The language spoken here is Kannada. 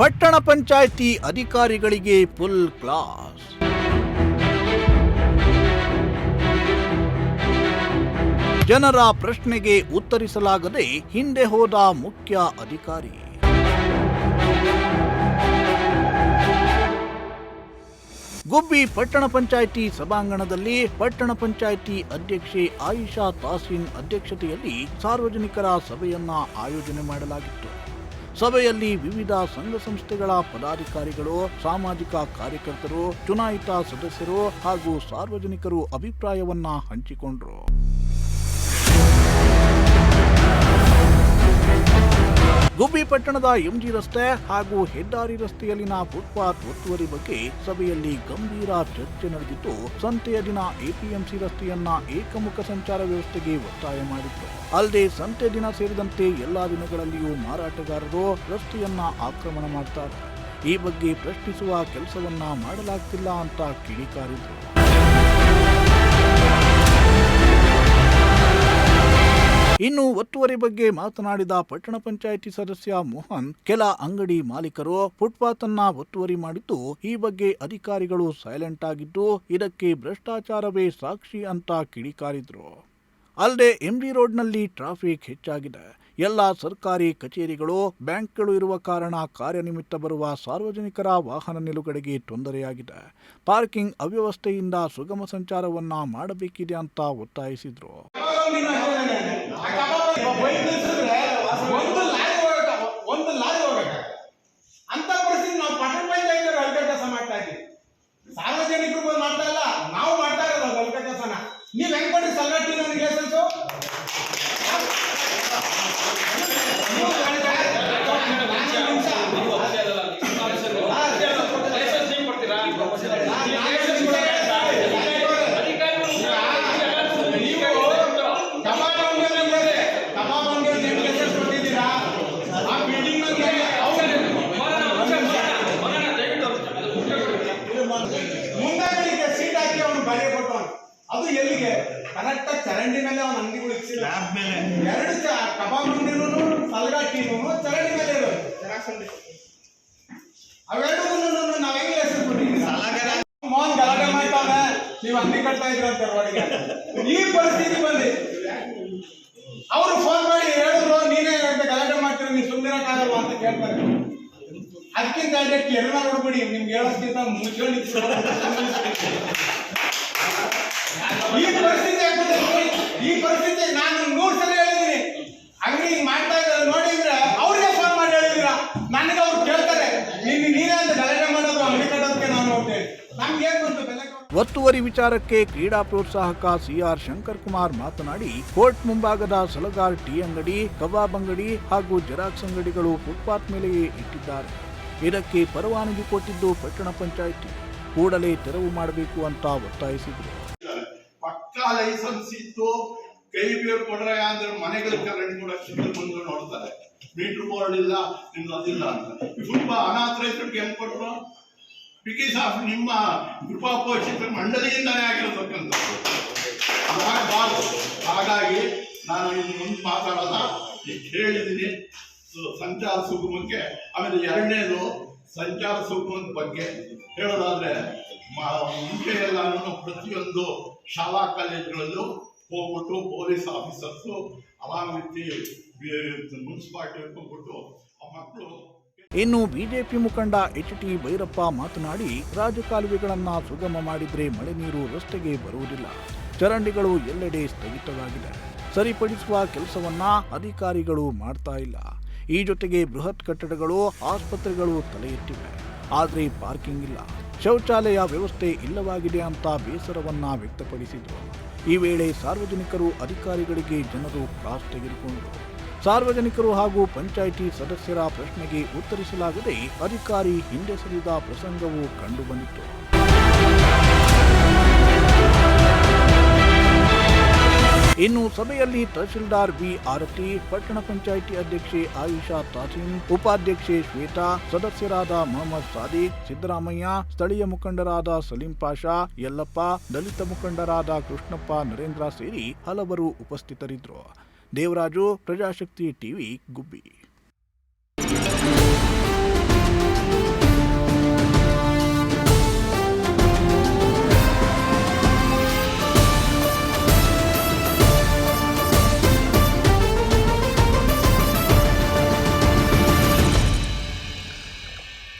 ಪಟ್ಟಣ ಪಂಚಾಯಿತಿ ಅಧಿಕಾರಿಗಳಿಗೆ ಫುಲ್ ಕ್ಲಾಸ್. ಜನರ ಪ್ರಶ್ನೆಗೆ ಉತ್ತರಿಸಲಾಗದೆ ಹಿಂದೆ ಹೋದ ಮುಖ್ಯ ಅಧಿಕಾರಿ. ಗುಬ್ಬಿ ಪಟ್ಟಣ ಪಂಚಾಯಿತಿ ಸಭಾಂಗಣದಲ್ಲಿ ಪಟ್ಟಣ ಪಂಚಾಯಿತಿ ಅಧ್ಯಕ್ಷೆ ಆಯಿಷಾ ತಾಸೀನ್ ಅಧ್ಯಕ್ಷತೆಯಲ್ಲಿ ಸಾರ್ವಜನಿಕರ ಸಭೆಯನ್ನ ಆಯೋಜನೆ ಮಾಡಲಾಗಿತ್ತು. ಸಭೆಯಲ್ಲಿ ವಿವಿಧ ಸಂಘ ಸಂಸ್ಥೆಗಳ ಪದಾಧಿಕಾರಿಗಳು, ಸಾಮಾಜಿಕ ಕಾರ್ಯಕರ್ತರು, ಚುನಾಯಿತ ಸದಸ್ಯರು ಹಾಗೂ ಸಾರ್ವಜನಿಕರು ಅಭಿಪ್ರಾಯವನ್ನ ಹಂಚಿಕೊಂಡರು. ಗುಬ್ಬಿ ಪಟ್ಟಣದ ಎಂಜಿ ರಸ್ತೆ ಹಾಗೂ ಹೆದ್ದಾರಿ ರಸ್ತೆಯಲ್ಲಿನ ಫುಟ್ಪಾತ್ ಒತ್ತುವರಿ ಬಗ್ಗೆ ಸಭೆಯಲ್ಲಿ ಗಂಭೀರ ಚರ್ಚೆ ನಡೆದಿದ್ದು, ಸಂತೆಯ ದಿನ ಎಪಿಎಂಸಿ ರಸ್ತೆಯನ್ನ ಏಕಮುಖ ಸಂಚಾರ ವ್ಯವಸ್ಥೆಗೆ ಒತ್ತಾಯ ಮಾಡಿತ್ತು. ಅಲ್ಲದೆ ಸಂತೆ ದಿನ ಸೇರಿದಂತೆ ಎಲ್ಲಾ ದಿನಗಳಲ್ಲಿಯೂ ಮಾರಾಟಗಾರರು ರಸ್ತೆಯನ್ನ ಆಕ್ರಮಣ ಮಾಡ್ತಾರೆ. ಈ ಬಗ್ಗೆ ಪ್ರಶ್ನಿಸುವ ಕೆಲಸವನ್ನ ಮಾಡಲಾಗ್ತಿಲ್ಲ ಅಂತ ಕಿಡಿಕಾರಿದ್ರು. ಇನ್ನು ಒತ್ತುವರಿ ಬಗ್ಗೆ ಮಾತನಾಡಿದ ಪಟ್ಟಣ ಪಂಚಾಯಿತಿ ಸದಸ್ಯ ಮೋಹನ್, ಕೆಲ ಅಂಗಡಿ ಮಾಲೀಕರು ಫುಟ್ಪಾತ್ ಅನ್ನ ಒತ್ತುವರಿ ಮಾಡಿದ್ದು, ಈ ಬಗ್ಗೆ ಅಧಿಕಾರಿಗಳು ಸೈಲೆಂಟ್ ಆಗಿದ್ದು, ಇದಕ್ಕೆ ಭ್ರಷ್ಟಾಚಾರವೇ ಸಾಕ್ಷಿ ಅಂತ ಕಿಡಿಕಾರಿದ್ರು. ಅಲ್ಲದೆ ಎಂಬಿ ರೋಡ್ನಲ್ಲಿ ಟ್ರಾಫಿಕ್ ಹೆಚ್ಚಾಗಿದೆ. ಎಲ್ಲ ಸರ್ಕಾರಿ ಕಚೇರಿಗಳು, ಬ್ಯಾಂಕ್ಗಳು ಇರುವ ಕಾರಣ ಕಾರ್ಯನಿಮಿತ್ತ ಬರುವ ಸಾರ್ವಜನಿಕರ ವಾಹನ ನಿಲುಗಡೆಗೆ ತೊಂದರೆಯಾಗಿದೆ. ಪಾರ್ಕಿಂಗ್ ಅವ್ಯವಸ್ಥೆಯಿಂದ ಸುಗಮ ಸಂಚಾರವನ್ನ ಮಾಡಬೇಕಿದೆ ಅಂತ ಒತ್ತಾಯಿಸಿದ್ರು. ಸಾರ್ವಜನಿಕರು ಮಾಡ್ತಾ ಇಲ್ಲ, ನಾವು ಮಾಡ್ತಾ ಇರೋದು ಅಲ್ಕ ಕೆಲಸನ. ನೀವ್ ಹೆಂಗ್ ಮಾಡಿ ಸಲ್ಲಾಟಿ ನನಗೆ ಲೈಸೆನ್ಸು? ಮುಂದಾಗಲಿಕ್ಕೆ ಸೀಟ್ ಹಾಕಿ ಅವನು ಬರೆ ಕೊಟ್ಟವನು. ಅದು ಎಲ್ಲಿಗೆ? ಕರೆಕ್ಟ್ ಚರಂಡಿ ಮೇಲೆ ಅವನ ಅಂಗಡಿಗಳು ಇಕ್ಸಿಲ್ಲ. ಎರಡು ಕಬಾಬ್ ಅಂಗಡಿನೂ ಸಲ್ಗಾಟಿನೂ ಚರಂಡಿ ಮೇಲೆ ಇರೋದು. ಅವೆರಡೂ ನಾವ್ ಹೆಂಗ್ ಲೈಸೆನ್ಸ್ ಕೊಟ್ಟಿದ್ದೀವಿ? ಮೋಹನ್ ಗಲಾಟೆ ಮಾಡ್ತಾವೆ, ನೀವು ಅಂಗಡಿ ಕಟ್ತಾ ಇದ್ರ ಅಂತ ರೋಡ್ಗೆ. ಈ ಪರಿಸ್ಥಿತಿ ಬಂದಿ ಅವರು ಫೋನ್ ಮಾಡಿ ಹೇಳಿದ್ರು, ನೀನೇ ಗಲಾಟೆ ಮಾಡ್ತೀರಿ, ನೀವು ಸುಮ್ಮನಿರಕ್ಕಾಗಲ್ವಾ ಅಂತ ಕೇಳ್ತಾರೆ. ಅದಕ್ಕಿಂತ ಕೆರಳ ನೋಡ್ಬಿಡಿ, ನಿಮ್ಗೆ ಹೇಳೋದ್ಕಿಂತ ಮುಚ್ಕೊಂಡು ಈ ಪರಿಸ್ಥಿತಿ ನಾನು 100 ಸಲ ಹೇಳಿದೀನಿ. ಅಂಗಡಿ ಮಾಡ್ತಾ ಇದ್ದಾರೆ ನೋಡಿದ್ರೆ ಅವ್ರಿಗೆ ಫೋನ್ ಮಾಡಿ ಹೇಳಿದ್ರ, ನನಗೆ ಅವ್ರು ಕೇಳ್ತಾರೆ, ನೀನೇ ಅಂತ ಗಲಾಟೆ ಮಾಡೋದು ಅಂಗಡಿ ಕಟ್ಟೋದಕ್ಕೆ ನಾನು ಹೋಗ್ತೇನೆ. ನಮ್ಗೆ ಏನ್ ಬಂತು ಬೆಲೆ? ಒತ್ತುವರಿ ವಿಚಾರಕ್ಕೆ ಕ್ರೀಡಾ ಪ್ರೋತ್ಸಾಹಕ ಸಿಆರ್ ಶಂಕರ್ ಕುಮಾರ್ ಮಾತನಾಡಿ, ಕೋರ್ಟ್ ಮುಂಭಾಗದ ಸಲಗಾರ್ ಟೀ ಅಂಗಡಿ, ಕಬಾಬ್ ಅಂಗಡಿ ಹಾಗೂ ಜೆರಾಕ್ಸ್ ಅಂಗಡಿಗಳು ಫುಟ್ಪಾತ್ ಮೇಲೆಯೇ ಇಟ್ಟಿದ್ದಾರೆ. ಇದಕ್ಕೆ ಪರವಾನಗಿ ಕೊಟ್ಟಿದ್ದು ಪಟ್ಟಣ ಪಂಚಾಯಿತಿ, ಕೂಡಲೇ ತೆರವು ಮಾಡಬೇಕು ಅಂತ ಒತ್ತಾಯಿಸಿದರು. ಪಕ್ಕಾ ಲೈಸೆನ್ಸ್ ಇತ್ತು, ಕೈ ಬೇರು ಕೊಡ್ರೆ ಅಂದ್ರೆ ಮನೆಗಳ ಕರೆಂಟ್ ಕೂಡ ಬಂದು ನೋಡ್ತಾರೆ, ಮೀಟರ್ ಬೋರ್ಡ್ ಇಲ್ಲ, ನಿಮ್ದು ಅದಿಲ್ಲ ಅಂತ. ಫುಟ್ಬಾಲ್ ಅನಾಥರೈಸ್ಡ್ ಹೆಂಗ್ ಕೊಟ್ಟರು? ಬಿಕಾಸ್ ಆಫ್ ನಿಮ್ಮ ಕೃಪಾಪೋಷಿತ ಮಂಡಳಿಯಿಂದಾನೇ ಆಗಿರತಕ್ಕಂಥದ್ದು. ಹಾಗಾಗಿ ನಾನು ಇನ್ನು ಮುಂದೆ ಮಾತಾಡೋದ ಹೇಳಿದ್ದೀನಿ ಸಂಚಾರ ಸುಗಮಕ್ಕೆ. ಆಮೇಲೆ ಎರಡನೇದು ಸಂಚಾರ ಸುಗಮದ ಬಗ್ಗೆ ಹೇಳೋದಾದ್ರೆ, ಮುಂಚೆ ಎಲ್ಲಾನು ಪ್ರತಿಯೊಂದು ಶಾಲಾ ಕಾಲೇಜುಗಳಲ್ಲೂ ಹೋಗ್ಬಿಟ್ಟು police officers along with municipality ಹೋಗ್ಬಿಟ್ಟು ಆ ಮಕ್ಕಳು. ಇನ್ನು ಬಿಜೆಪಿ ಮುಖಂಡ ಎಚ್.ಟಿ. ಭೈರಪ್ಪ ಮಾತನಾಡಿ, ರಾಜಕಾಲುವೆಗಳನ್ನ ಸುಗಮ ಮಾಡಿದ್ರೆ ಮಳೆ ನೀರು ರಸ್ತೆಗೆ ಬರುವುದಿಲ್ಲ. ಚರಂಡಿಗಳು ಎಲ್ಲೆಡೆ ಸ್ಥಗಿತವಾಗಿದೆ. ಸರಿಪಡಿಸುವ ಕೆಲಸವನ್ನ ಅಧಿಕಾರಿಗಳು ಮಾಡ್ತಾ ಇಲ್ಲ. ಈ ಜೊತೆಗೆ ಬೃಹತ್ ಕಟ್ಟಡಗಳು, ಆಸ್ಪತ್ರೆಗಳು ತಲೆ ಎತ್ತಿವೆ, ಆದರೆ ಪಾರ್ಕಿಂಗ್ ಇಲ್ಲ. ಶೌಚಾಲಯ ವ್ಯವಸ್ಥೆ ಇಲ್ಲವಾಗಿದೆ ಅಂತ ಬೇಸರವನ್ನ ವ್ಯಕ್ತಪಡಿಸಿದರು. ಈ ವೇಳೆ ಸಾರ್ವಜನಿಕರು ಅಧಿಕಾರಿಗಳಿಗೆ ಜನರು ಕ್ಲಾಸ್ ತೆಗೆದುಕೊಂಡರು. ಸಾರ್ವಜನಿಕರು ಹಾಗೂ ಪಂಚಾಯಿತಿ ಸದಸ್ಯರ ಪ್ರಶ್ನೆಗೆ ಉತ್ತರಿಸಲಾಗದೆ ಅಧಿಕಾರಿ ಹಿಂದೆ ಸರಿದ ಪ್ರಸಂಗವೂ ಕಂಡುಬಂದಿತು. ಇನ್ನು ಸಭೆಯಲ್ಲಿ ತಹಶೀಲ್ದಾರ್ ಬಿ ಆರತಿ, ಪಟ್ಟಣ ಪಂಚಾಯಿತಿ ಅಧ್ಯಕ್ಷೆ ಆಯಿಷಾ ತಾಸೀನ್, ಉಪಾಧ್ಯಕ್ಷೆ ಶ್ವೇತಾ, ಸದಸ್ಯರಾದ ಮೊಹಮ್ಮದ್ ಸಾದಿಕ್, ಸಿದ್ದರಾಮಯ್ಯ, ಸ್ಥಳೀಯ ಮುಖಂಡರಾದ ಸಲೀಂ ಪಾಷಾ, ಯಲ್ಲಪ್ಪ, ದಲಿತ ಮುಖಂಡರಾದ ಕೃಷ್ಣಪ್ಪ, ನರೇಂದ್ರ ಸೇರಿ ಹಲವರು ಉಪಸ್ಥಿತರಿದ್ದರು. ದೇವರಾಜು, ಪ್ರಜಾಶಕ್ತಿ ಟಿವಿ, ಗುಬ್ಬಿ.